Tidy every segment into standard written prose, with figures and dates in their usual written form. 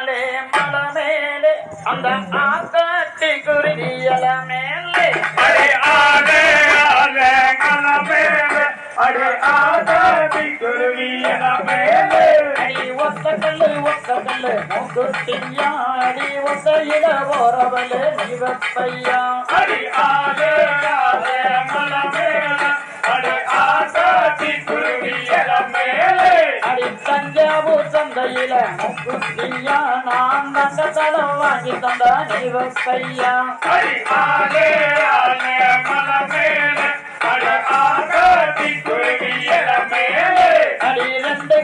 ஆலே மலை மேலே அந்த ஆத்தாட்டி குருவியல மேலே அடி ஆலே ஆலே மலை மேலே அடி ஆத்தாட்டி குருவியல மேலே அடி ஒத்த கல்லு மூக்குத்தியா அடி ஒத்தையில போறவளே நீ வெப்பையா அடி ஆலே ஆலே மலை மேலே அடி ஆத்தாட்டி குருவியல மேலே அடி தஞ்சாவூர் சந்தையில மூக்குத்தியா நான் தந்த தலம் வாங்கி தந்த நீ வெப்பையா அடி ஆலே ஆலே மலை மேலே அடி ஆத்தாட்டி குருவியல மேலே அடி ரெண்டு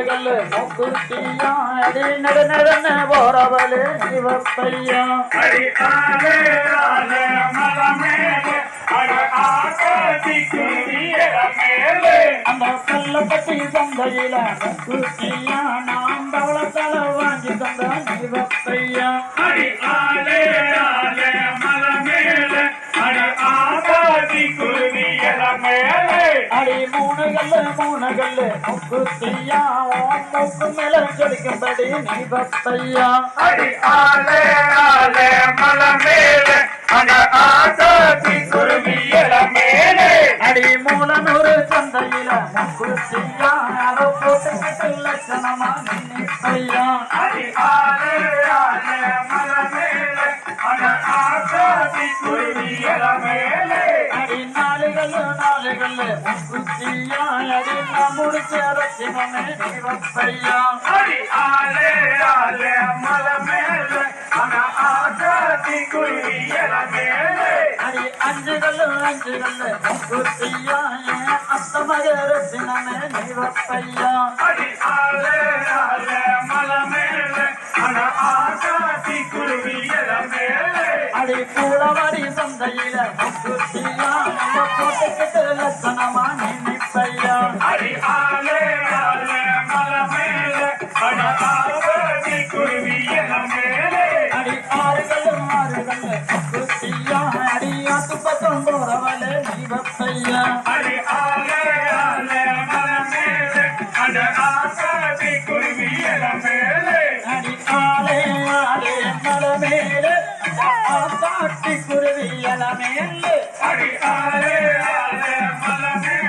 கல்லு மூக்குத்தியா அடி நடுநடன போறவளே நீ வெப்பையா அடி ஆலே ஆலே மலை மேலே அடி ஆத்தாட்டி குருவியல மேலே அந்த கல்லப்பட்டி சந்தையில மூக்குத்தியா நான் தவளத்தல வாங்கி தந்த நீ வெப்பையா அடி ஆலே ஆலே மலை மேலே அடி ஆத்தாட்டி குருவியல மேலே அடி மூணு கல்லு மூக்குத்தியா மூக்கு மேல ஜொலிக்கும்படி நீ வெப்பையா அடி ஆலே ஆலே மலை மேலே அடி ஆத்தாட்டி குருவியல மேலே அடி மூலனூறு சந்தையில மூக்குத்தியா அதை போட்டுக்கிட்டு லட்சணமா நினைப்பையா அடி ஆலே ஆலே மலை மேலே அடி ஆத்தாட்டி குருவியல மேலே அடி நாலு கல்லு மூக்குத்தியா அடி நான் முடிச்ச ரசிகமே நீ வெப்பையா அடி ஆலே ஆலே மலை மேலே அடி ஆத்தாட்டி குருவியல மேலே அடி அஞ்சு கல்லு மூக்குத்தியா அத்தமக ரசிகமே நீ வெப்பையா அடி ஆலே ஆலே மலை மேலே அடி ஆத்தாட்டி குருவியல மேலே அடி கூடவாடி சந்தையில மூக்குத்தியா போட்டுக்கிட்டு லட்சணமா நினைப்பையா அடி ஆலே ஆலே மலை மேலே அடி ஆத்தாட்டி குருவியல மேலே அடி ஆறு கல்லு மூக்குத்தியா அடி ஆத்து பக்கம் போறவளே நீ வெப்பையா அடி ஆலே ஆலே மலை மேலே அடி ஆத்தாட்டி குருவியல மேலே அடி ஆலே மலை மேலே ஆத்தாட்டி குருவியல மேலே அடி ஆலே ஆலே மலை மேலே